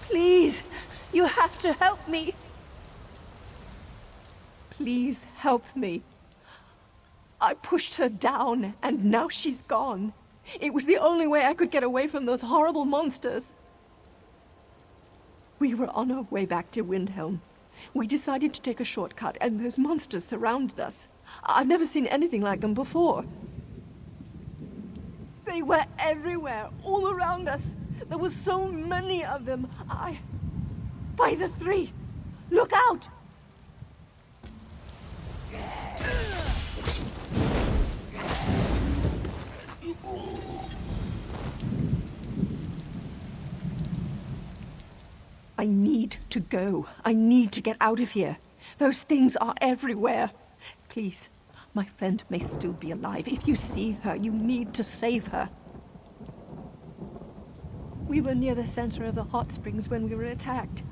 Please, you have to help me. Please help me. I pushed her down, and now she's gone. It was the only way I could get away from those horrible monsters. We were on our way back to Windhelm. We decided to take a shortcut, and those monsters surrounded us. I've never seen anything like them before. They were everywhere, all around us. There were so many of them. By the three! Look out! I need to go. I need to get out of here. Those things are everywhere. Please, my friend may still be alive. If you see her, you need to save her. We were near the center of the hot springs when we were attacked.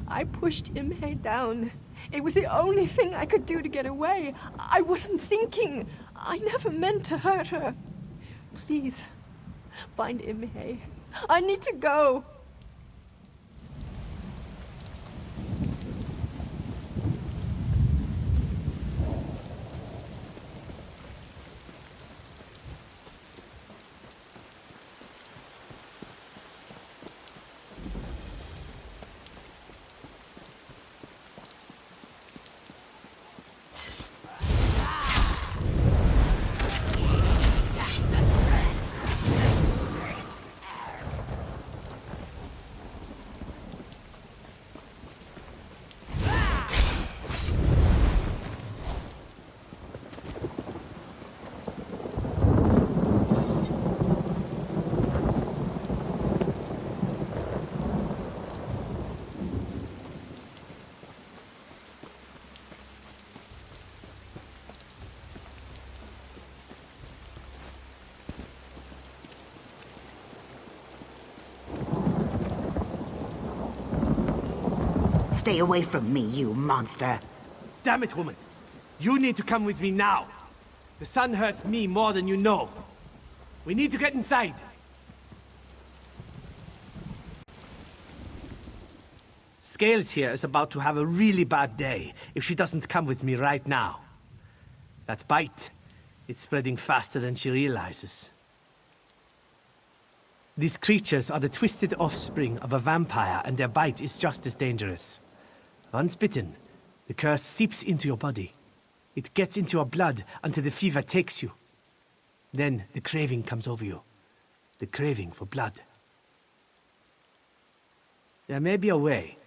I pushed Imhe down. It was the only thing I could do to get away. I wasn't thinking. I never meant to hurt her. Please, find Imhe. I need to go. Stay away from me, you monster. Damn it, woman. You need to come with me now. The sun hurts me more than you know. We need to get inside. Scales here is about to have a really bad day if she doesn't come with me right now. That bite, it's spreading faster than she realizes. These creatures are the twisted offspring of a vampire, and their bite is just as dangerous. Once bitten, the curse seeps into your body. It gets into your blood until the fever takes you. Then the craving comes over you. The craving for blood. There may be a way.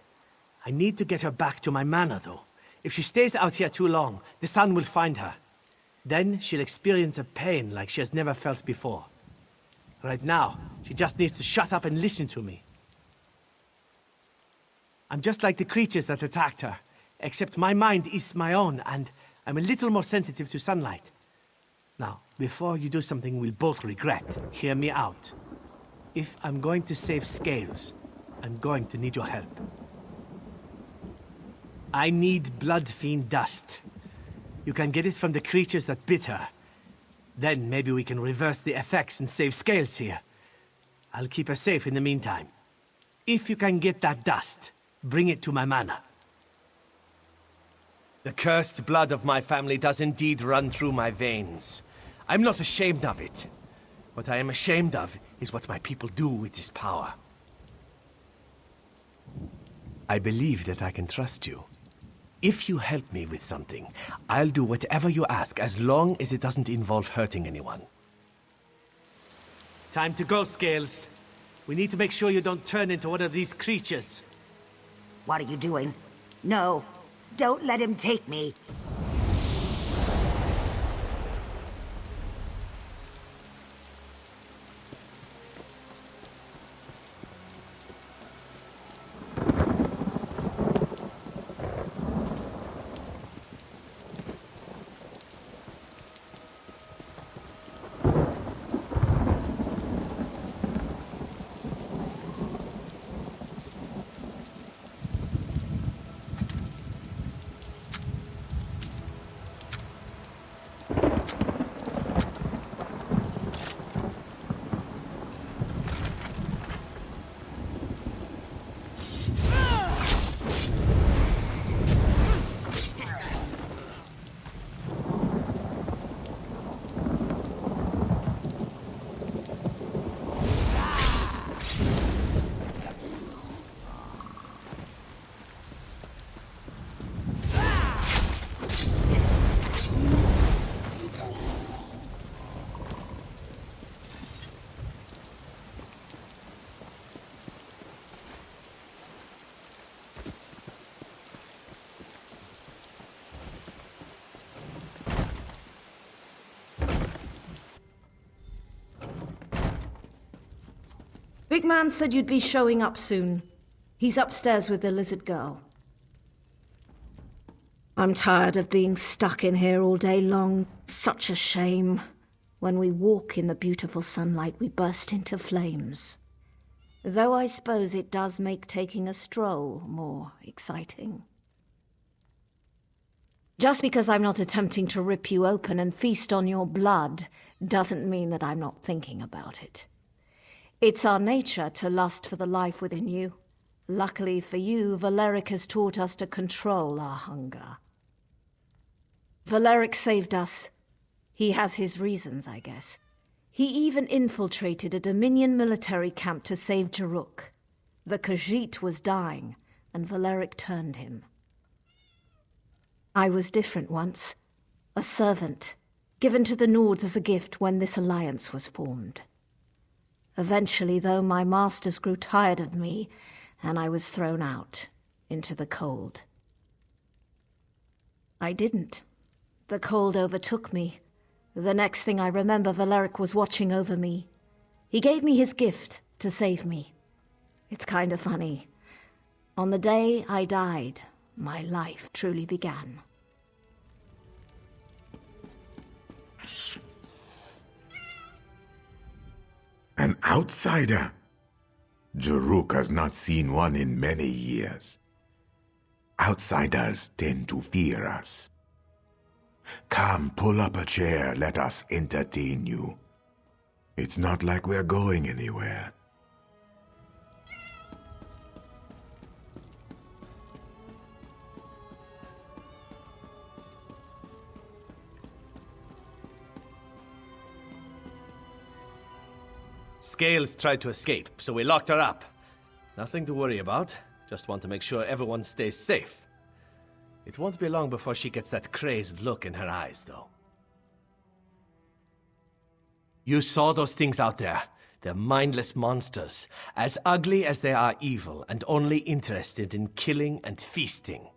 I need to get her back to my manor, though. If she stays out here too long, the sun will find her. Then she'll experience a pain like she has never felt before. Right now, she just needs to shut up and listen to me. I'm just like the creatures that attacked her, except my mind is my own, and I'm a little more sensitive to sunlight. Now, before you do something we'll both regret, hear me out. If I'm going to save Scales, I'm going to need your help. I need bloodfiend dust. You can get it from the creatures that bit her. Then maybe we can reverse the effects and save Scales here. I'll keep her safe in the meantime. If you can get that dust, bring it to my manor. The cursed blood of my family does indeed run through my veins. I'm not ashamed of it. What I am ashamed of is what my people do with this power. I believe that I can trust you. If you help me with something, I'll do whatever you ask, as long as it doesn't involve hurting anyone. Time to go, Scales. We need to make sure you don't turn into one of these creatures. What are you doing? No, don't let him take me. Big man said you'd be showing up soon. He's upstairs with the lizard girl. I'm tired of being stuck in here all day long. Such a shame. When we walk in the beautiful sunlight, we burst into flames. Though I suppose it does make taking a stroll more exciting. Just because I'm not attempting to rip you open and feast on your blood doesn't mean that I'm not thinking about it. It's our nature to lust for the life within you. Luckily for you, Valeric has taught us to control our hunger. Valeric saved us. He has his reasons, I guess. He even infiltrated a Dominion military camp to save Jaruk. The Khajiit was dying, and Valeric turned him. I was different once. A servant, given to the Nords as a gift when this alliance was formed. Eventually, though, my masters grew tired of me, and I was thrown out into the cold. I didn't. The cold overtook me. The next thing I remember, Valeric was watching over me. He gave me his gift to save me. It's kind of funny. On the day I died, my life truly began. An outsider? Jaruk has not seen one in many years. Outsiders tend to fear us. Come, pull up a chair, let us entertain you. It's not like we're going anywhere. Scales tried to escape, so we locked her up. Nothing to worry about. Just want to make sure everyone stays safe. It won't be long before she gets that crazed look in her eyes, though. You saw those things out there. They're mindless monsters, as ugly as they are evil, and only interested in killing and feasting.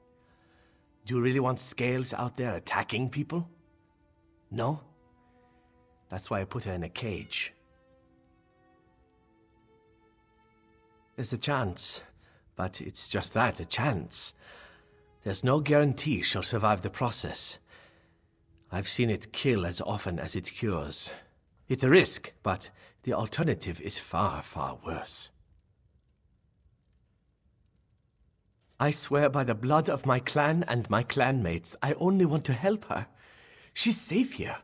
Do you really want Scales out there attacking people? No? That's why I put her in a cage. There's a chance, but it's just that, a chance. There's no guarantee she'll survive the process. I've seen it kill as often as it cures. It's a risk, but the alternative is far, far worse. I swear by the blood of my clan and my clanmates, I only want to help her. She's safe here.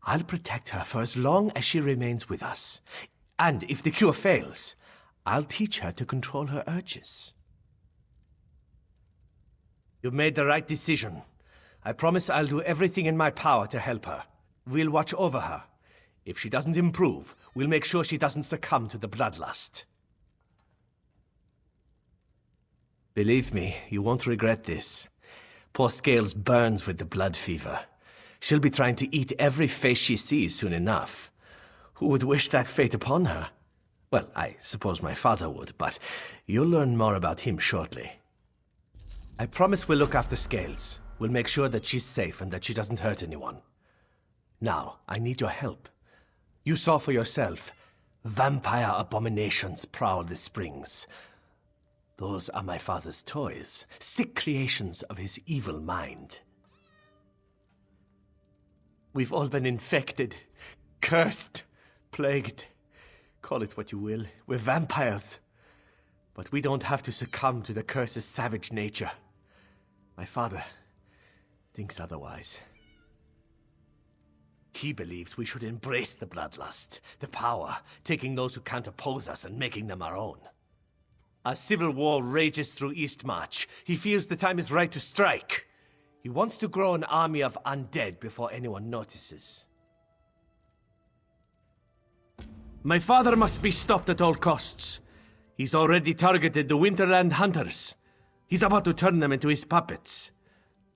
I'll protect her for as long as she remains with us. And if the cure fails, I'll teach her to control her urges. You've made the right decision. I promise I'll do everything in my power to help her. We'll watch over her. If she doesn't improve, we'll make sure she doesn't succumb to the bloodlust. Believe me, you won't regret this. Poor Scales burns with the blood fever. She'll be trying to eat every face she sees soon enough. Who would wish that fate upon her? Well, I suppose my father would, but you'll learn more about him shortly. I promise we'll look after Scales. We'll make sure that she's safe and that she doesn't hurt anyone. Now, I need your help. You saw for yourself. Vampire abominations prowl the springs. Those are my father's toys, sick creations of his evil mind. We've all been infected, cursed, plagued. Call it what you will. We're vampires. But we don't have to succumb to the curse's savage nature. My father thinks otherwise. He believes we should embrace the bloodlust, the power, taking those who can't oppose us and making them our own. As civil war rages through Eastmarch, he feels the time is right to strike. He wants to grow an army of undead before anyone notices. My father must be stopped at all costs. He's already targeted the Winterland hunters. He's about to turn them into his puppets.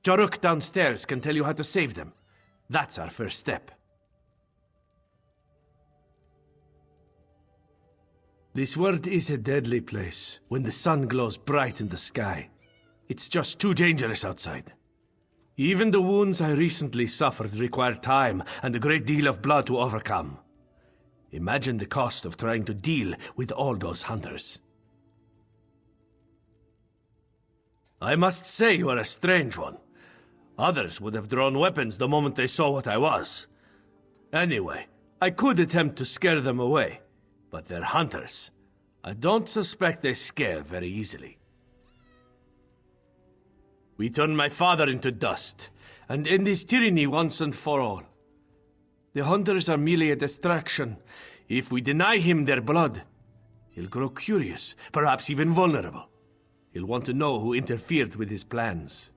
Jaruk downstairs can tell you how to save them. That's our first step. This world is a deadly place when the sun glows bright in the sky. It's just too dangerous outside. Even the wounds I recently suffered require time and a great deal of blood to overcome. Imagine the cost of trying to deal with all those hunters. I must say you are a strange one. Others would have drawn weapons the moment they saw what I was. Anyway, I could attempt to scare them away, but they're hunters. I don't suspect they scare very easily. We turned my father into dust, and end his tyranny once and for all. The hunters are merely a distraction. If we deny him their blood, he'll grow curious, perhaps even vulnerable. He'll want to know who interfered with his plans.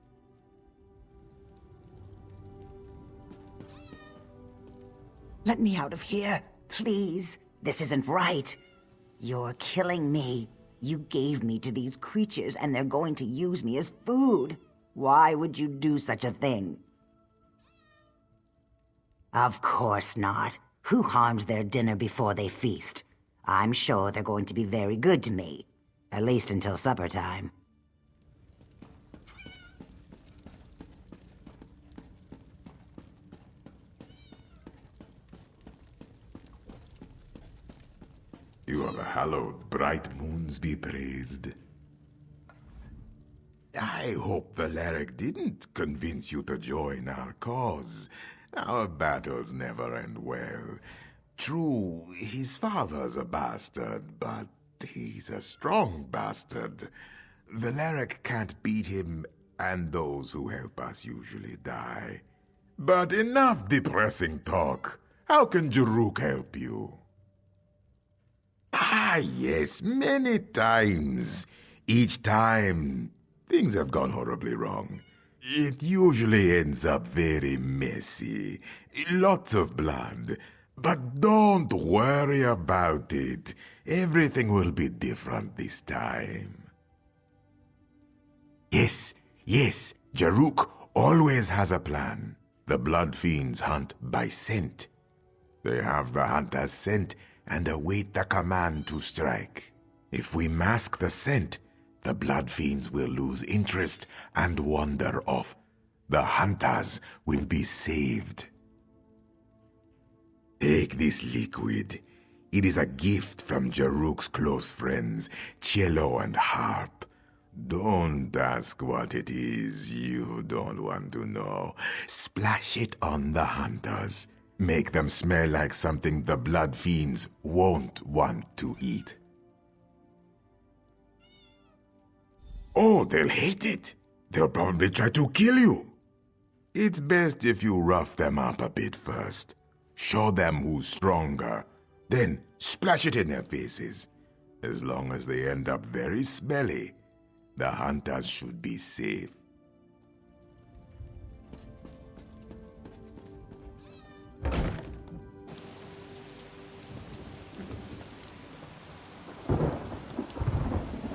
Let me out of here, please. This isn't right. You're killing me. You gave me to these creatures, and they're going to use me as food. Why would you do such a thing? Of course not. Who harms their dinner before they feast? I'm sure they're going to be very good to me. At least until supper time. You are hallowed, bright moons be praised. I hope Valeric didn't convince you to join our cause. Our battles never end well. True, his father's a bastard, but he's a strong bastard. Valeric can't beat him, and those who help us usually die. But enough depressing talk. How can Jaruk help you? Ah, yes, many times. Each time, things have gone horribly wrong. It usually ends up very messy. Lots of blood. But don't worry about it. Everything will be different this time. Yes, Jaruk always has a plan. The bloodfiends hunt by scent. They have the hunter's scent and await the command to strike. If we mask the scent, the bloodfiends will lose interest and wander off. The hunters will be saved. Take this liquid. It is a gift from Jaruk's close friends, Cello and Harp. Don't ask what it is. You don't want to know. Splash it on the hunters. Make them smell like something the bloodfiends won't want to eat. Oh, they'll hate it. They'll probably try to kill you. It's best if you rough them up a bit first. Show them who's stronger. Then splash it in their faces. As long as they end up very smelly, the hunters should be safe.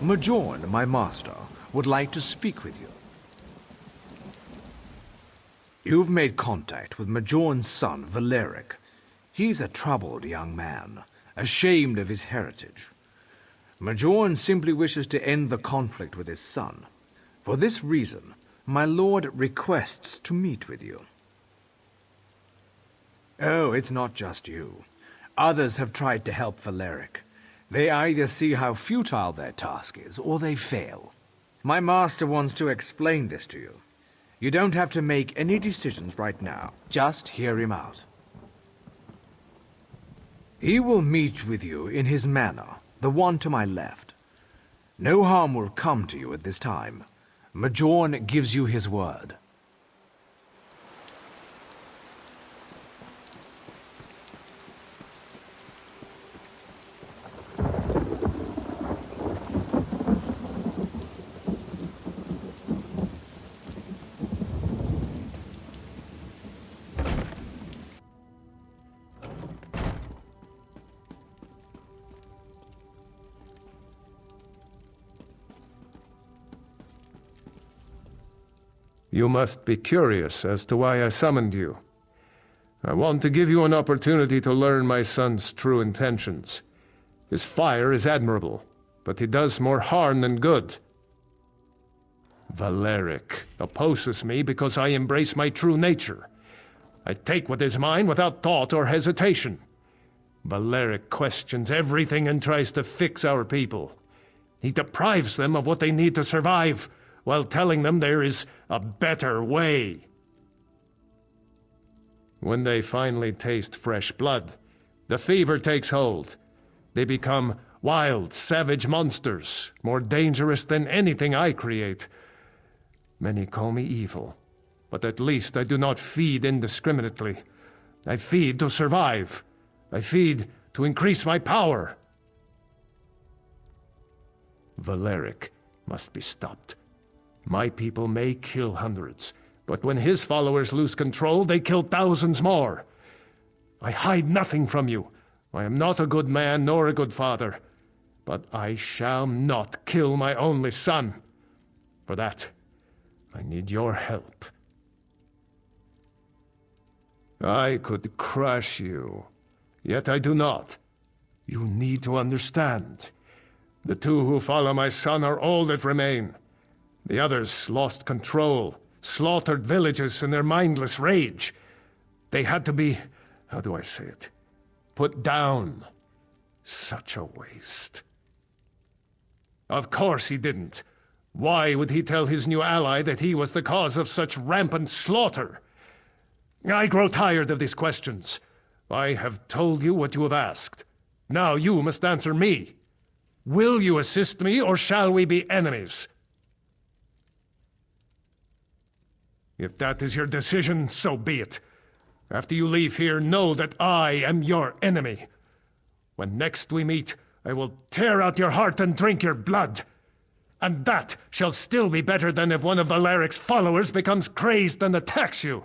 Majorn, my master, would like to speak with you. You've made contact with Majorn's son, Valeric. He's a troubled young man, ashamed of his heritage. Majorn simply wishes to end the conflict with his son. For this reason, my lord requests to meet with you. Oh, it's not just you. Others have tried to help Valeric. They either see how futile their task is, or they fail. My master wants to explain this to you. You don't have to make any decisions right now. Just hear him out. He will meet with you in his manor, the one to my left. No harm will come to you at this time. Majorn gives you his word. You must be curious as to why I summoned you. I want to give you an opportunity to learn my son's true intentions. His fire is admirable, but he does more harm than good. Valeric opposes me because I embrace my true nature. I take what is mine without thought or hesitation. Valeric questions everything and tries to fix our people. He deprives them of what they need to survive, while telling them there is a better way. When they finally taste fresh blood, the fever takes hold. They become wild, savage monsters, more dangerous than anything I create. Many call me evil, but at least I do not feed indiscriminately. I feed to survive. I feed to increase my power. Valeric must be stopped. My people may kill hundreds, but when his followers lose control, they kill thousands more. I hide nothing from you. I am not a good man nor a good father, but I shall not kill my only son. For that, I need your help. I could crush you, yet I do not. You need to understand. The two who follow my son are all that remain. The others lost control, slaughtered villages in their mindless rage. They had to be, how do I say it, put down. Such a waste. Of course he didn't. Why would he tell his new ally that he was the cause of such rampant slaughter? I grow tired of these questions. I have told you what you have asked. Now you must answer me. Will you assist me, or shall we be enemies? If that is your decision, so be it. After you leave here, know that I am your enemy. When next we meet, I will tear out your heart and drink your blood. And that shall still be better than if one of Valeric's followers becomes crazed and attacks you.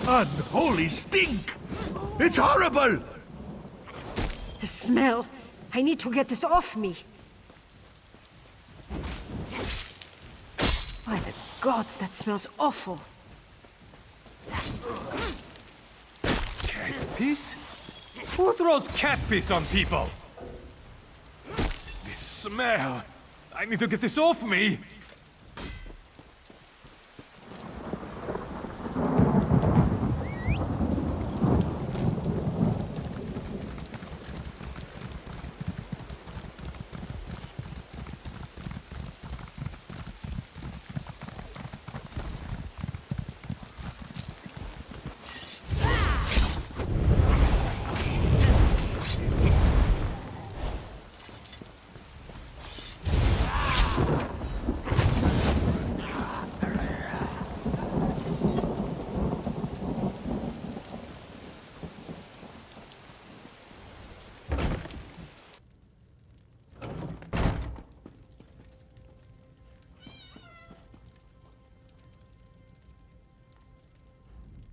Unholy stink! It's horrible! The smell. I need to get this off me. By the gods, that smells awful. Cat piss? Who throws cat piss on people? This smell. I need to get this off me.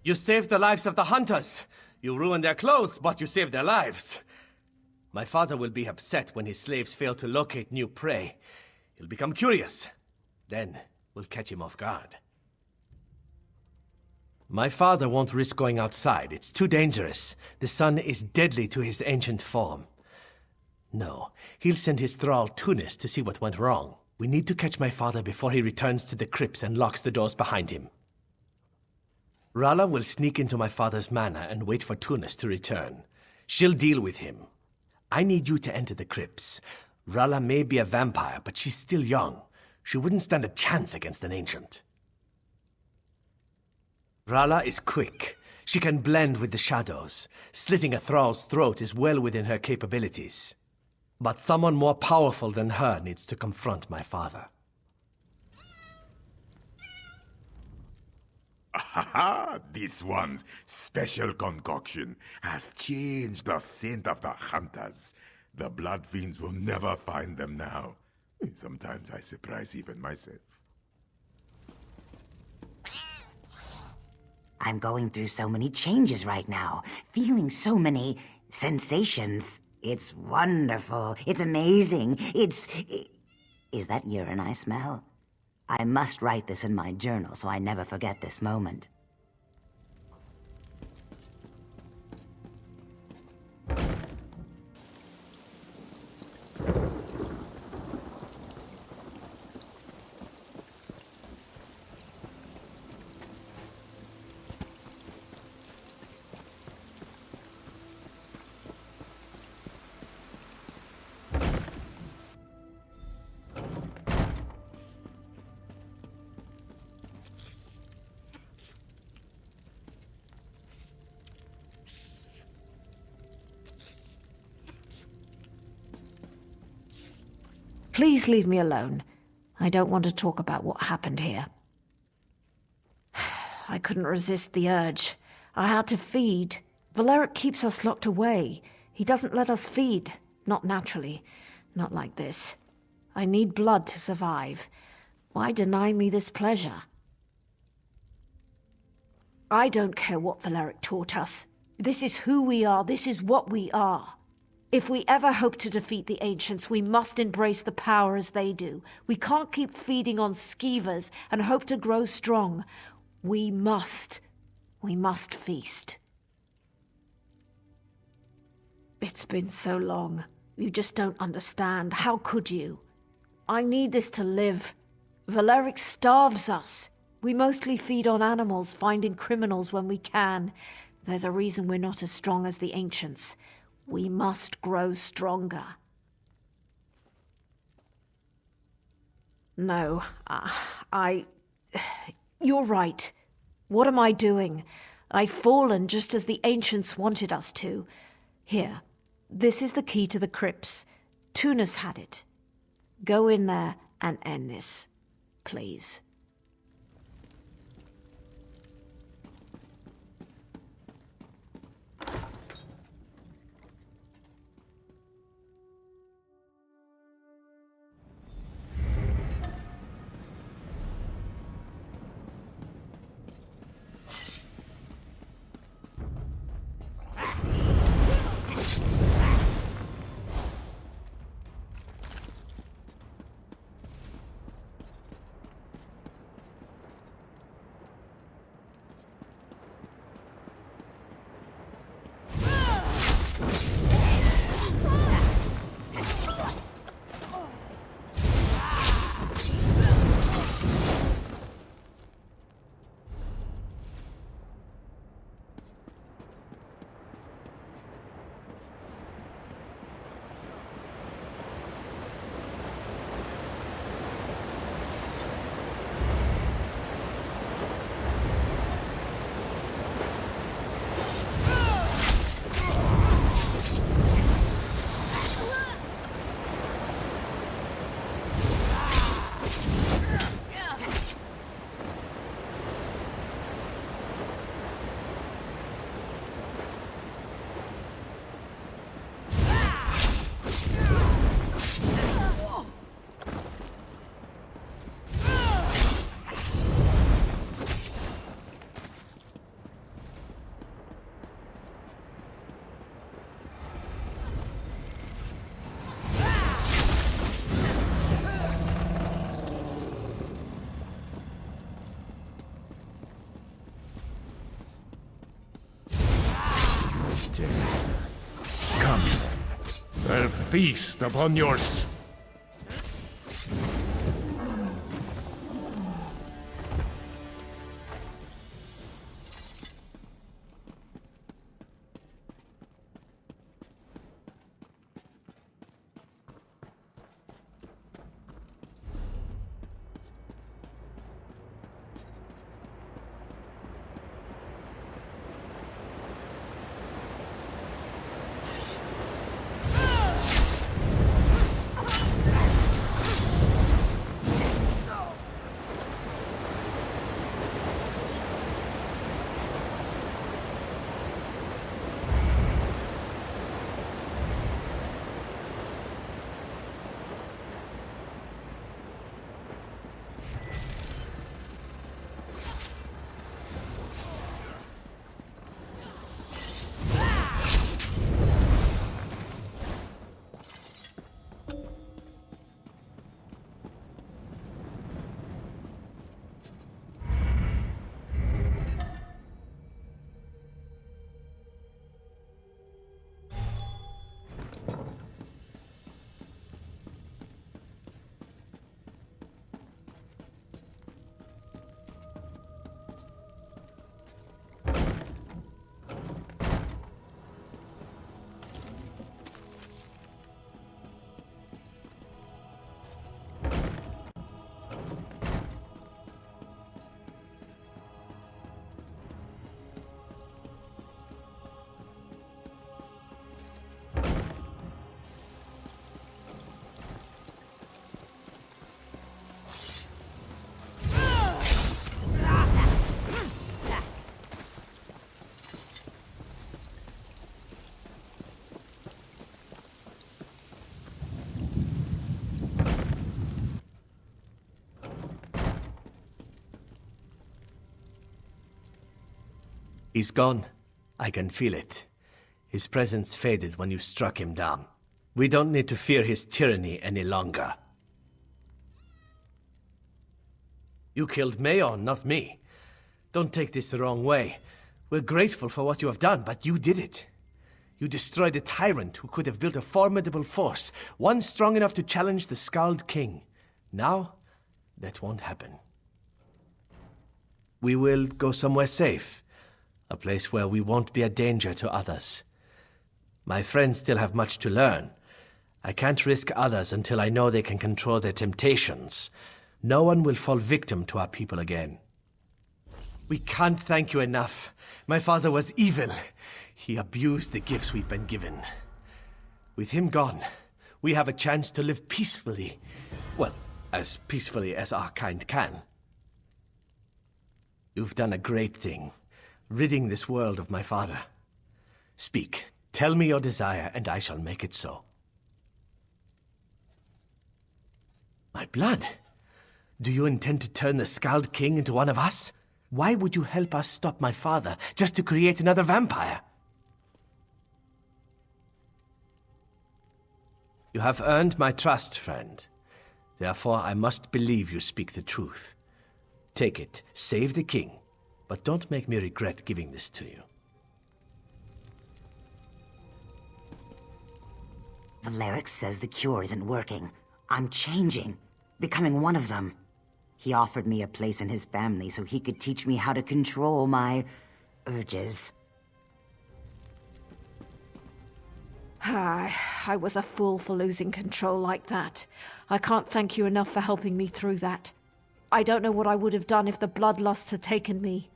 You saved the lives of the hunters. You ruined their clothes, but you saved their lives. My father will be upset when his slaves fail to locate new prey. He'll become curious. Then we'll catch him off guard. My father won't risk going outside. It's too dangerous. The sun is deadly to his ancient form. No, he'll send his thrall Tunis to see what went wrong. We need to catch my father before he returns to the crypts and locks the doors behind him. Rala will sneak into my father's manor and wait for Tunis to return. She'll deal with him. I need you to enter the crypts. Rala may be a vampire, but she's still young. She wouldn't stand a chance against an ancient. Rala is quick. She can blend with the shadows. Slitting a thrall's throat is well within her capabilities. But someone more powerful than her needs to confront my father. Ah, this one's special concoction has changed the scent of the hunters. The bloodfiends will never find them now. Sometimes I surprise even myself. I'm going through so many changes right now, feeling so many sensations. It's wonderful. It's amazing. Is that urine I smell? I must write this in my journal so I never forget this moment. Please leave me alone. I don't want to talk about what happened here. I couldn't resist the urge. I had to feed. Valeric keeps us locked away. He doesn't let us feed. Not naturally. Not like this. I need blood to survive. Why deny me this pleasure? I don't care what Valeric taught us. This is who we are. This is what we are. If we ever hope to defeat the Ancients, we must embrace the power as they do. We can't keep feeding on skeevers and hope to grow strong. We must feast. It's been so long. You just don't understand. How could you? I need this to live. Valeric starves us. We mostly feed on animals, finding criminals when we can. There's a reason we're not as strong as the Ancients. We must grow stronger. No, you're right. What am I doing? I've fallen just as the Ancients wanted us to. Here, this is the key to the crypts. Tunis had it. Go in there and end this, please. Come, I'll feast upon your He's gone. I can feel it. His presence faded when you struck him down. We don't need to fear his tyranny any longer. You killed Majorn, not me. Don't take this the wrong way. We're grateful for what you have done, but you did it. You destroyed a tyrant who could have built a formidable force, one strong enough to challenge the Skald King. Now, that won't happen. We will go somewhere safe, a place where we won't be a danger to others. My friends still have much to learn. I can't risk others until I know they can control their temptations. No one will fall victim to our people again. We can't thank you enough. My father was evil. He abused the gifts we've been given. With him gone, we have a chance to live peacefully. Well, as peacefully as our kind can. You've done a great thing, ridding this world of my father. Speak, tell me your desire, and I shall make it so. My blood? Do you intend to turn the Skald King into one of us? Why would you help us stop my father, just to create another vampire? You have earned my trust, friend. Therefore, I must believe you speak the truth. Take it, save the king, but don't make me regret giving this to you. Valeric says the cure isn't working. I'm changing, becoming one of them. He offered me a place in his family so he could teach me how to control my urges. I was a fool for losing control like that. I can't thank you enough for helping me through that. I don't know what I would have done if the bloodlusts had taken me.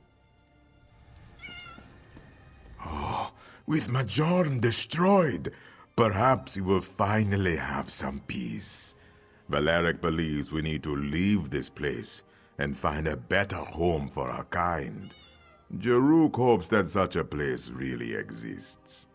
With Majorn destroyed, perhaps we will finally have some peace. Valeric believes we need to leave this place and find a better home for our kind. Jaruk hopes that such a place really exists.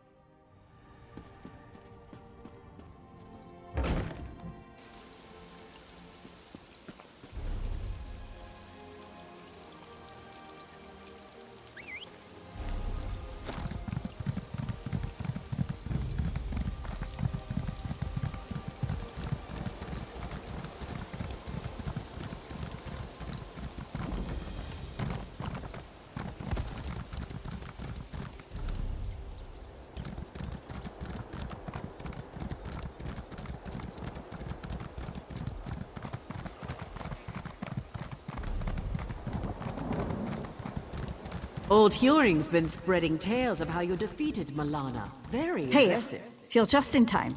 Old Huring's been spreading tales of how you defeated Milana. Very impressive. You're just in time.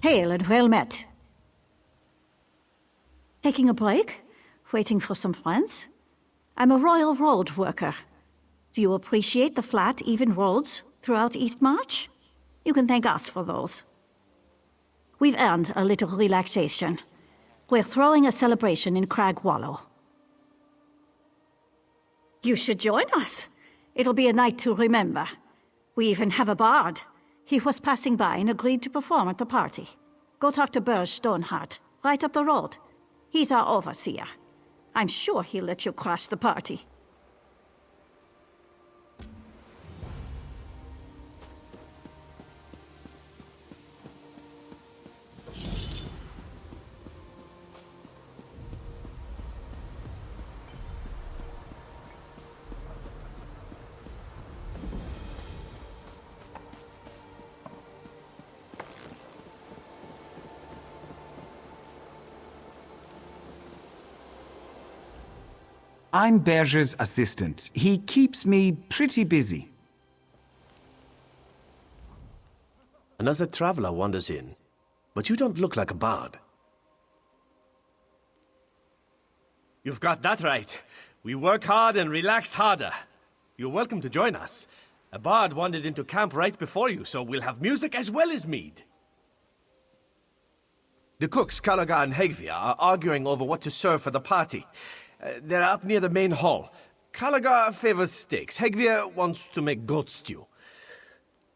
Hail and well met. Taking a break? Waiting for some friends? I'm a royal road worker. Do you appreciate the flat, even roads throughout Eastmarch? You can thank us for those. We've earned a little relaxation. We're throwing a celebration in Crag Wallow. You should join us. It'll be a night to remember. We even have a bard. He was passing by and agreed to perform at the party. Go talk to Burge Stoneheart, right up the road. He's our overseer. I'm sure he'll let you crash the party. I'm Berger's assistant. He keeps me pretty busy. Another traveler wanders in, but you don't look like a bard. You've got that right. We work hard and relax harder. You're welcome to join us. A bard wandered into camp right before you, so we'll have music as well as mead. The cooks, Kalaga and Hegvia, are arguing over what to serve for the party. They're up near the main hall. Kalaga favors steaks. Hegvia wants to make goat stew.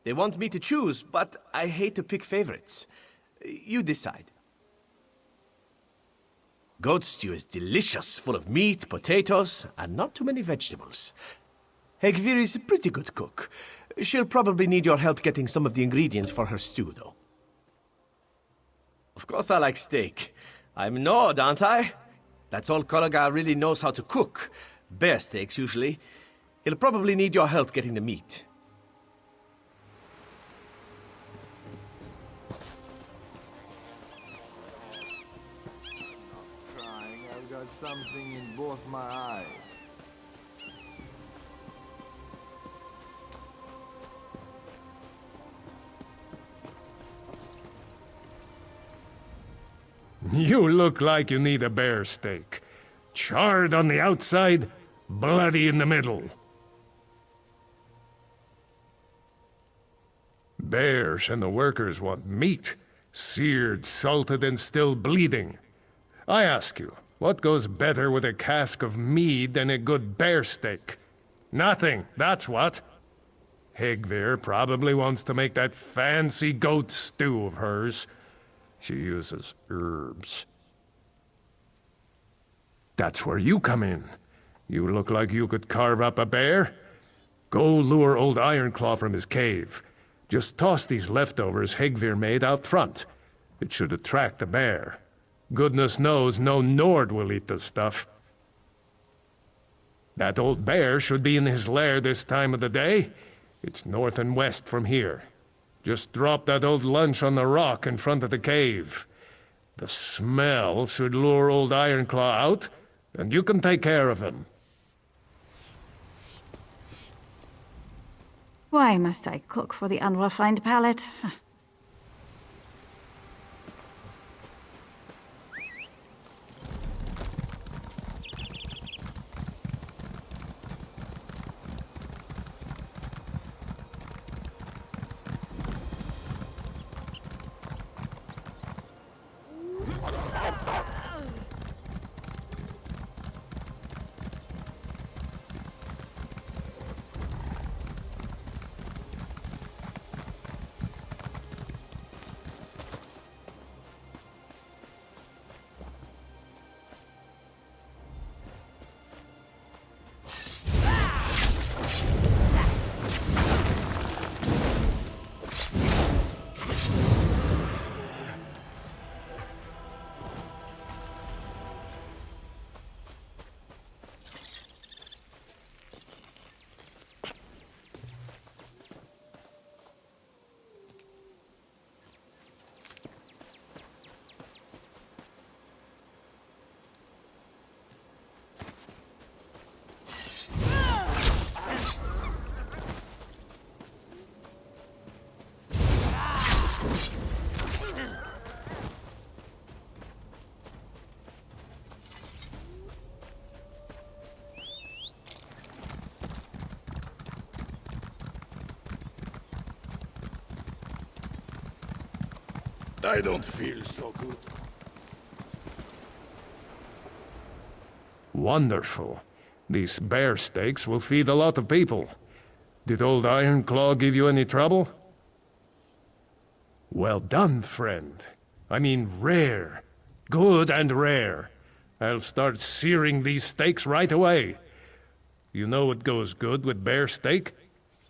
They want me to choose, but I hate to pick favorites. You decide. Goat stew is delicious, full of meat, potatoes, and not too many vegetables. Hegvir is a pretty good cook. She'll probably need your help getting some of the ingredients for her stew, though. Of course I like steak. I'm Nord, aren't I? That's all Kolagar really knows how to cook. Bear steaks, usually. He'll probably need your help getting the meat. I've got something in both my eyes. You look like you need a bear steak. Charred on the outside, bloody in the middle. Bears and the workers want meat, seared, salted, and still bleeding. I ask you, what goes better with a cask of mead than a good bear steak? Nothing, that's what. Hegvir probably wants to make that fancy goat stew of hers. She uses herbs. That's where you come in. You look like you could carve up a bear. Go lure old Ironclaw from his cave. Just toss these leftovers Hegvir made out front. It should attract the bear. Goodness knows no Nord will eat the stuff. That old bear should be in his lair this time of the day. It's north and west from here. Just drop that old lunch on the rock in front of the cave. The smell should lure old Ironclaw out, and you can take care of him. Why must I cook for the unrefined palate? I don't feel so good. Wonderful. These bear steaks will feed a lot of people. Did old Ironclaw give you any trouble? Well done, friend. I mean rare. Good and rare. I'll start searing these steaks right away. You know what goes good with bear steak?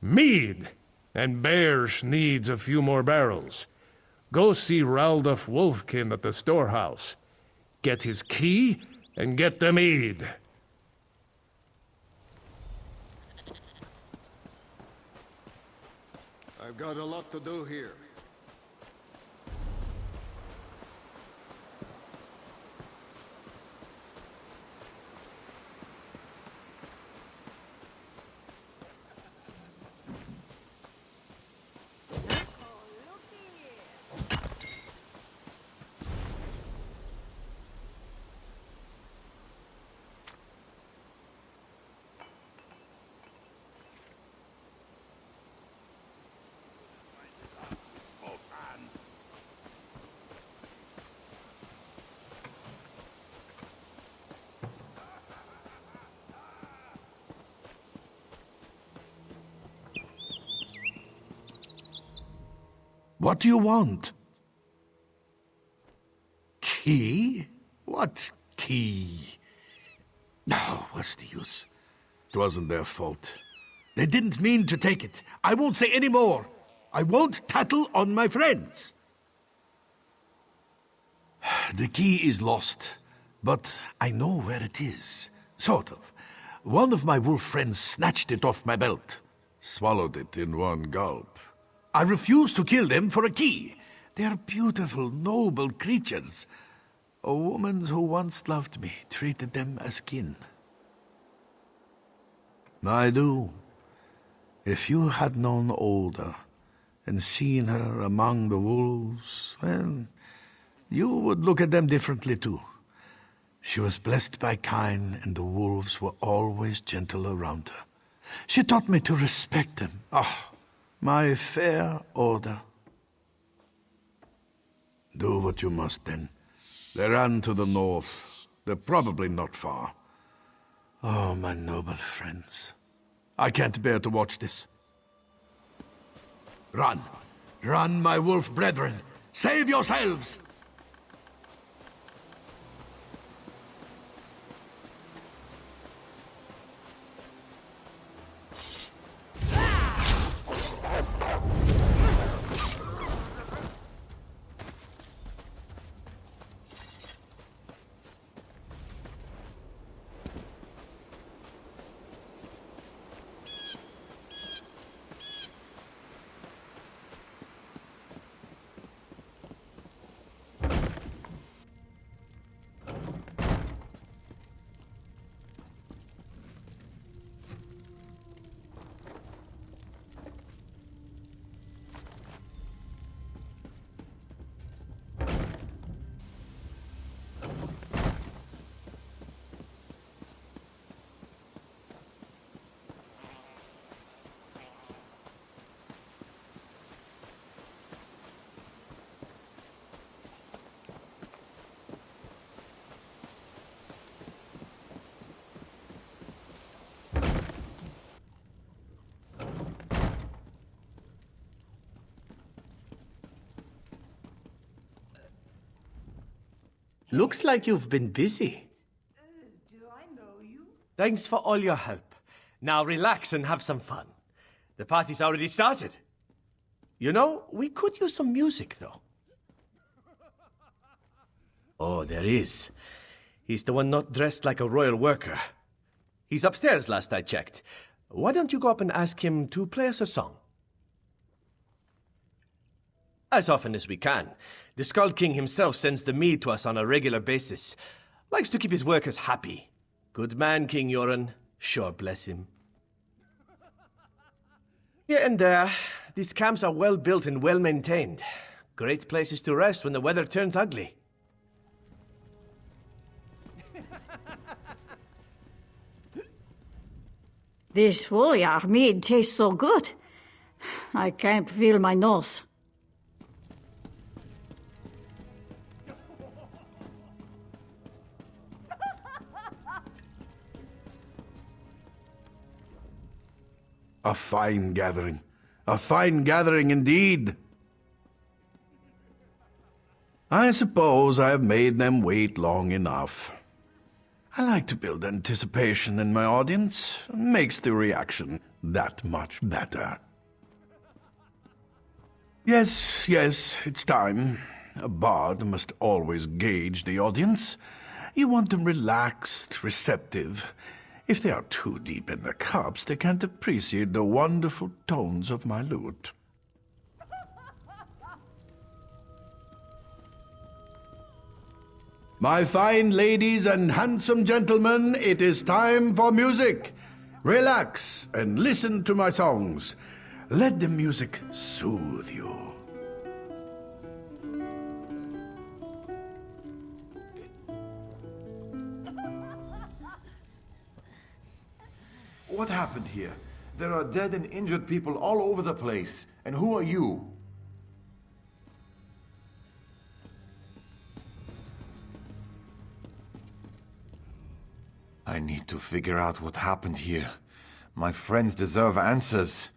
Mead! And bears needs a few more barrels. Go see Raldolph Wolfkin at the storehouse. Get his key, and get the mead. I've got a lot to do here. What do you want? Key? What key. Oh, what's the use? It wasn't their fault. They didn't mean to take it. I won't say any more. I won't tattle on my friends. The key is lost, but I know where it is. Sort of. One of my wolf friends snatched it off my belt. Swallowed it in one gulp. I refuse to kill them for a key. They are beautiful, noble creatures. A woman who once loved me treated them as kin. I do. If you had known older and seen her among the wolves, well, you would look at them differently too. She was blessed by kine, and the wolves were always gentle around her. She taught me to respect them. Ah, my fair order. Do what you must then. They ran to the north. They're probably not far. Oh, my noble friends. I can't bear to watch this. Run! Run, my wolf brethren! Save yourselves! Looks like you've been busy. Do I know you? Thanks for all your help. Now relax and have some fun. The party's already started. You know, we could use some music, though. Oh, there is. He's the one not dressed like a royal worker. He's upstairs last I checked. Why don't you go up and ask him to play us a song? As often as we can. The Skull King himself sends the mead to us on a regular basis. Likes to keep his workers happy. Good man, King Yoren. Sure bless him. Here and there, these camps are well built and well maintained. Great places to rest when the weather turns ugly. This warrior mead tastes so good. I can't feel my nose. A fine gathering. A fine gathering indeed. I suppose I have made them wait long enough. I like to build anticipation in my audience. Makes the reaction that much better. Yes, it's time. A bard must always gauge the audience. You want them relaxed, receptive. If they are too deep in the cups, they can't appreciate the wonderful tones of my lute. My fine ladies and handsome gentlemen, it is time for music. Relax and listen to my songs. Let the music soothe you. What happened here? There are dead and injured people all over the place. And who are you? I need to figure out what happened here. My friends deserve answers.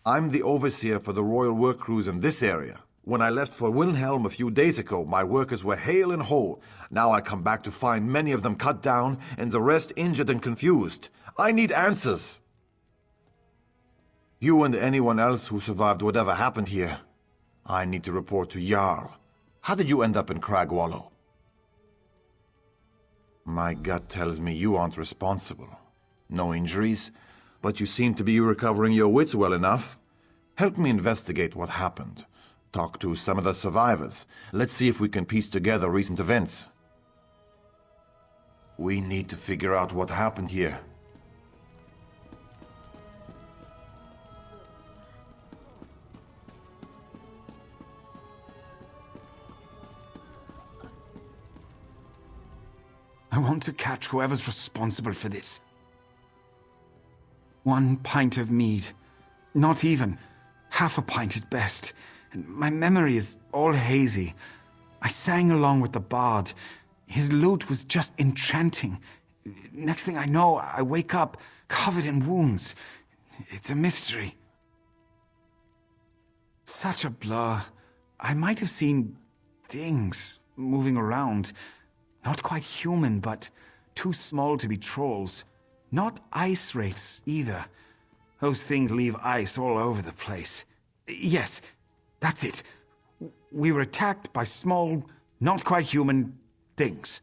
I'm the overseer for the royal work crews in this area. When I left for Wilhelm a few days ago, my workers were hale and whole. Now I come back to find many of them cut down and the rest injured and confused. I need answers. You and anyone else who survived whatever happened here, I need to report to Jarl. How did you end up in Cragwallow? My gut tells me you aren't responsible. No injuries, but you seem to be recovering your wits well enough. Help me investigate what happened. Talk to some of the survivors. Let's see if we can piece together recent events. We need to figure out what happened here. I want to catch whoever's responsible for this. 1 pint of mead. Not even. Half a pint at best. And my memory is all hazy. I sang along with the bard. His lute was just enchanting. Next thing I know, I wake up covered in wounds. It's a mystery. Such a blur. I might have seen things moving around. Not quite human, but too small to be trolls. Not ice wraiths either. Those things leave ice all over the place. Yes, that's it. We were attacked by small, not quite human things.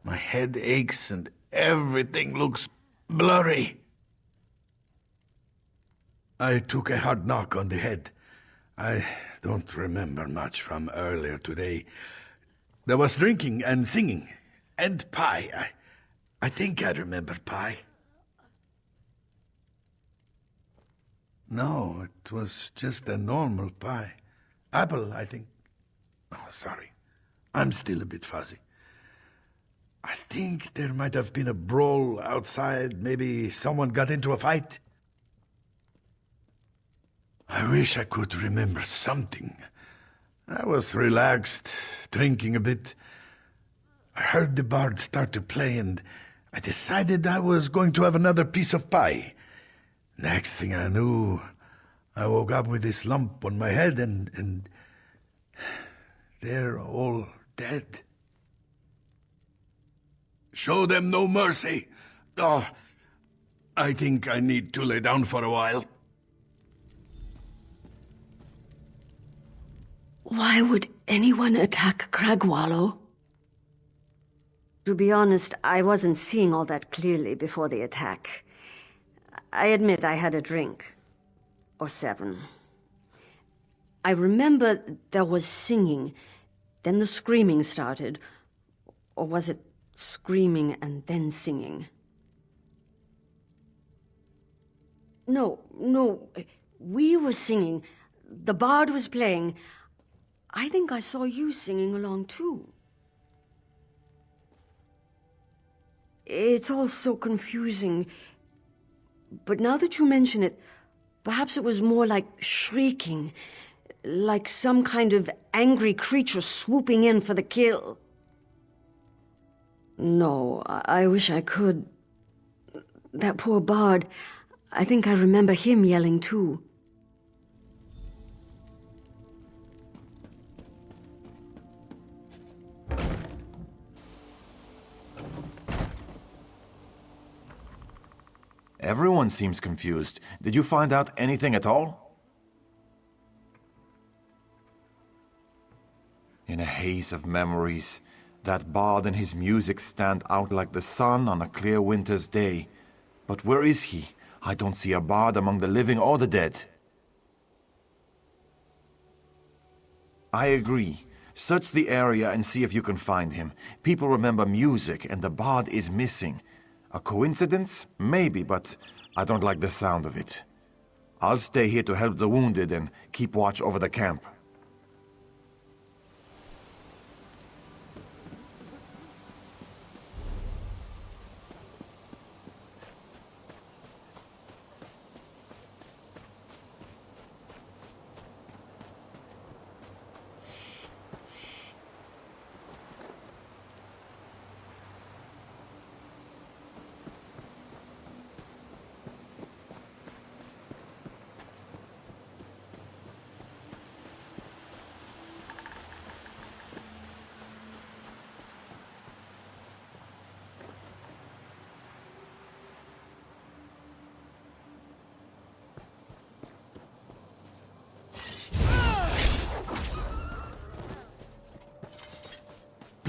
My head aches and everything looks blurry. I took a hard knock on the head. I don't remember much from earlier today. There was drinking and singing, and pie. I think I remember pie. No, it was just a normal pie. Apple, I think. Oh, sorry. I'm still a bit fuzzy. I think there might have been a brawl outside. Maybe someone got into a fight. I wish I could remember something. I was relaxed, drinking a bit. I heard the bard start to play, and I decided I was going to have another piece of pie. Next thing I knew, I woke up with this lump on my head, and they're all dead. Show them no mercy. Oh, I think I need to lay down for a while. Why would anyone attack Cragwallow? To be honest, I wasn't seeing all that clearly before the attack. I admit I had a drink. Or 7. I remember there was singing, then the screaming started. Or was it screaming and then singing? No, we were singing. The bard was playing. I think I saw you singing along too. It's all so confusing. But now that you mention it, perhaps it was more like shrieking, like some kind of angry creature swooping in for the kill. No, I wish I could. That poor bard, I think I remember him yelling too. Everyone seems confused. Did you find out anything at all? In a haze of memories, that bard and his music stand out like the sun on a clear winter's day. But where is he? I don't see a bard among the living or the dead. I agree. Search the area and see if you can find him. People remember music, and the bard is missing. A coincidence? Maybe, but I don't like the sound of it. I'll stay here to help the wounded and keep watch over the camp.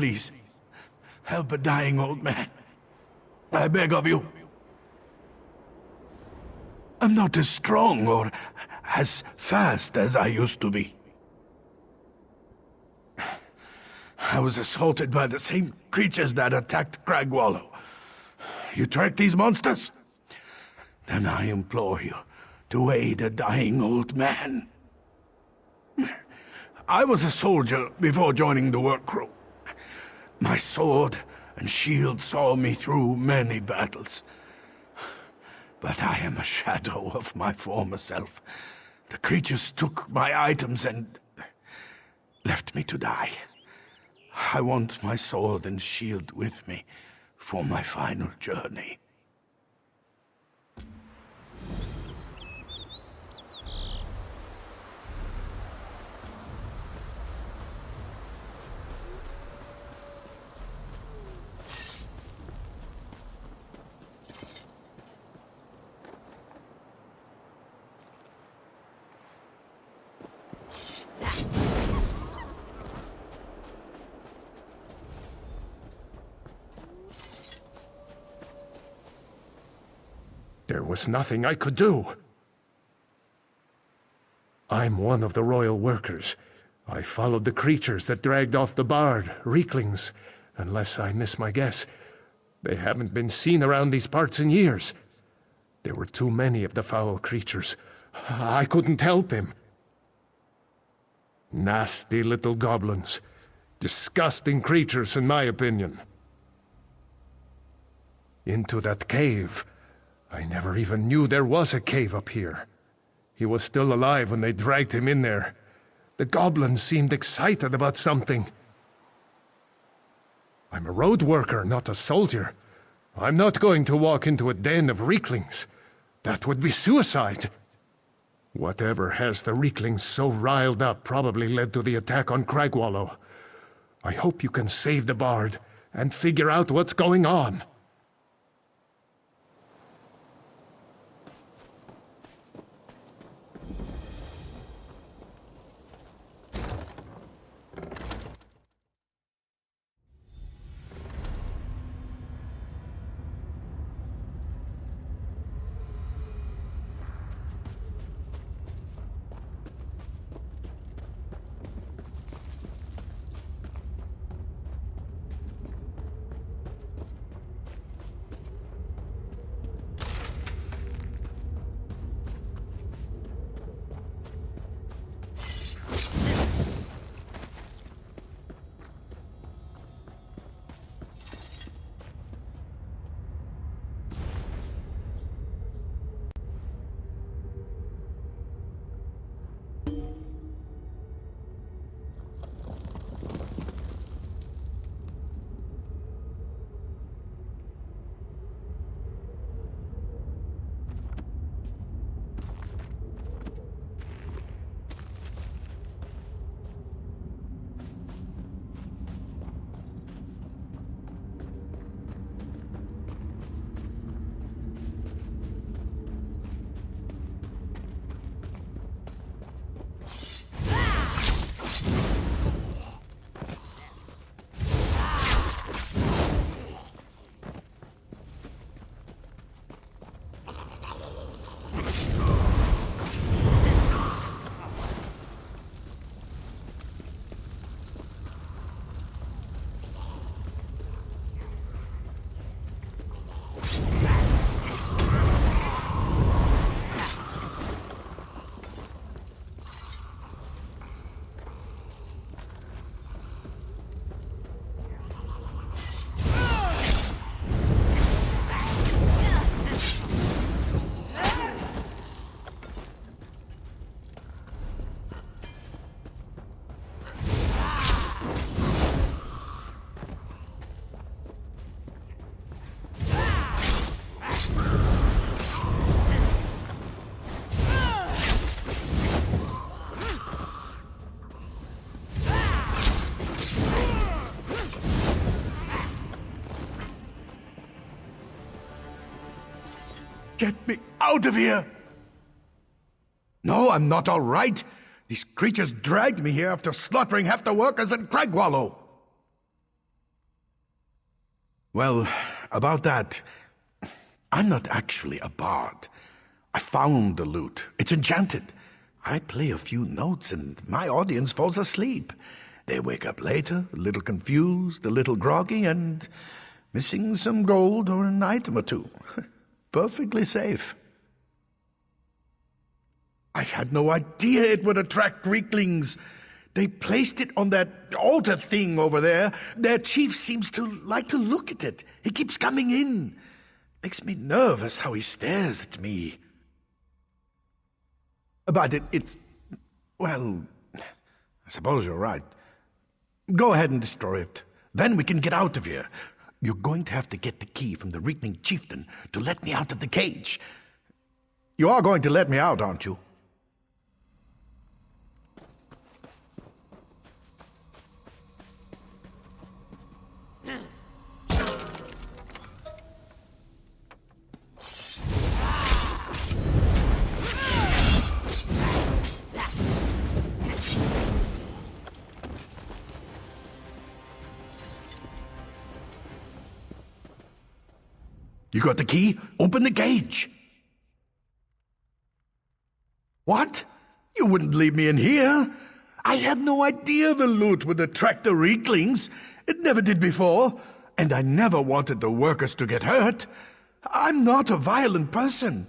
please. Help a dying old man. I beg of you. I'm not as strong or as fast as I used to be. I was assaulted by the same creatures that attacked Cragwallow. You track these monsters? Then I implore you to aid a dying old man. I was a soldier before joining the work crew. My sword and shield saw me through many battles. But I am a shadow of my former self. The creatures took my items and left me to die. I want my sword and shield with me for my final journey. There was nothing I could do. I'm one of the royal workers. I followed the creatures that dragged off the bard, Reeklings. Unless I miss my guess, they haven't been seen around these parts in years. There were too many of the foul creatures. I couldn't help him. Nasty little goblins. Disgusting creatures, in my opinion. Into that cave. I never even knew there was a cave up here. He was still alive when they dragged him in there. The goblins seemed excited about something. I'm a road worker, not a soldier. I'm not going to walk into a den of Reeklings. That would be suicide. Whatever has the Reeklings so riled up probably led to the attack on Cragwallow. I hope you can save the bard and figure out what's going on. Get me out of here! No, I'm not all right. These creatures dragged me here after slaughtering half the workers in Cragwallow. Well, about that, I'm not actually a bard. I found the lute. It's enchanted. I play a few notes and my audience falls asleep. They wake up later, a little confused, a little groggy, and missing some gold or an item or two. Perfectly safe. I had no idea it would attract Greeklings. They placed it on that altar thing over there. Their chief seems to like to look at it. He keeps coming in. Makes me nervous how he stares at me. But it's... well, I suppose you're right. Go ahead and destroy it. Then we can get out of here. You're going to have to get the key from the Reekling chieftain to let me out of the cage. You are going to let me out, aren't you? You got the key? Open the cage! What? You wouldn't leave me in here? I had no idea the loot would attract the Reeklings. It never did before. And I never wanted the workers to get hurt. I'm not a violent person.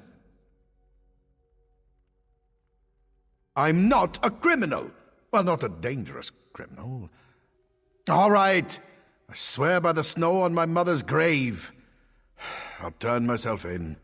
I'm not a criminal. Well, not a dangerous criminal. All right. I swear by the snow on my mother's grave. I'll turn myself in.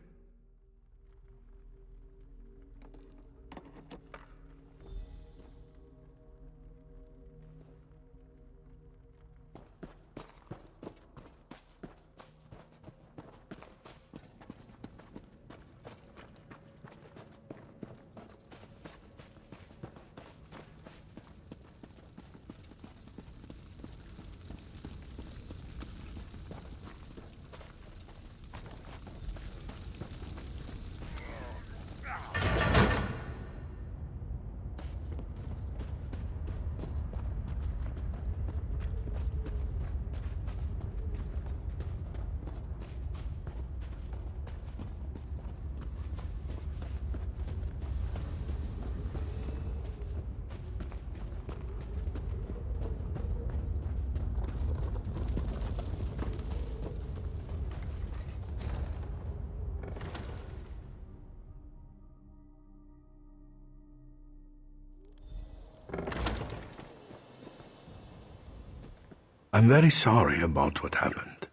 I'm very sorry about what happened.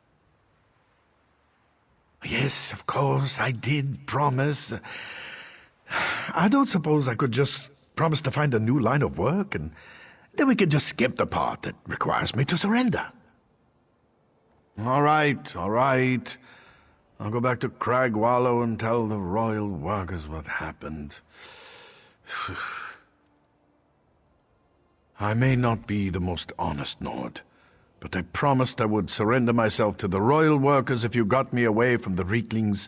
Yes, of course, I did promise. I don't suppose I could just promise to find a new line of work, and then we could just skip the part that requires me to surrender. All right, all right. I'll go back to Cragwallow and tell the royal workers what happened. I may not be the most honest Nord, but I promised I would surrender myself to the royal workers if you got me away from the Reeklings,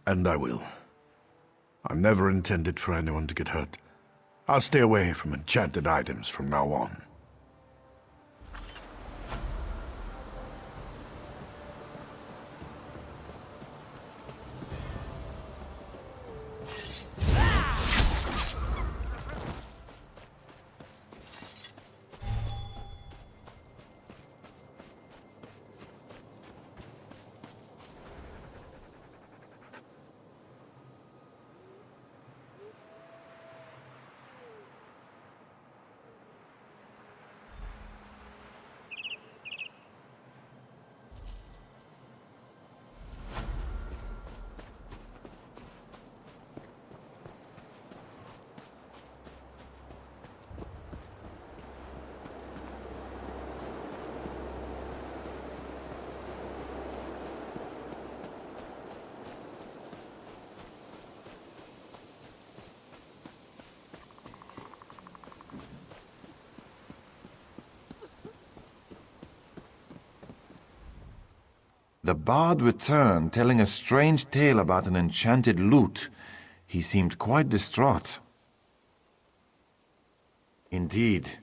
and I will. I never intended for anyone to get hurt. I'll stay away from enchanted items from now on. The bard returned, telling a strange tale about an enchanted lute. He seemed quite distraught. Indeed,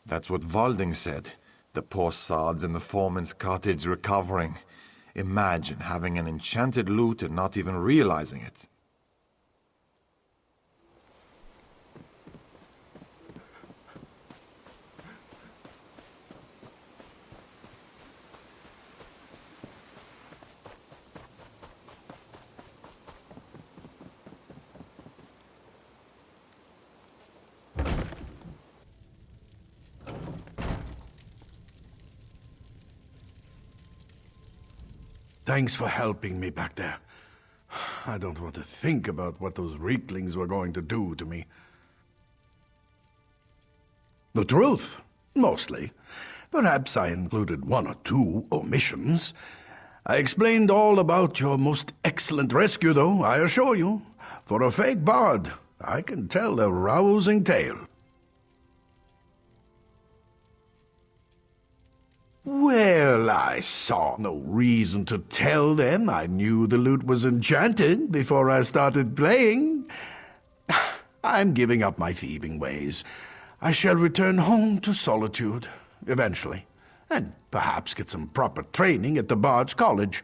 that's what Valding said. The poor sods in the foreman's cottage recovering. Imagine having an enchanted lute and not even realizing it. Thanks for helping me back there. I don't want to think about what those weaklings were going to do to me. The truth, mostly. Perhaps I included one or two omissions. I explained all about your most excellent rescue, though, I assure you. For a fake bard, I can tell a rousing tale. Well, I saw no reason to tell them I knew the lute was enchanted before I started playing. I'm giving up my thieving ways. I shall return home to solitude, eventually, and perhaps get some proper training at the Bard's College.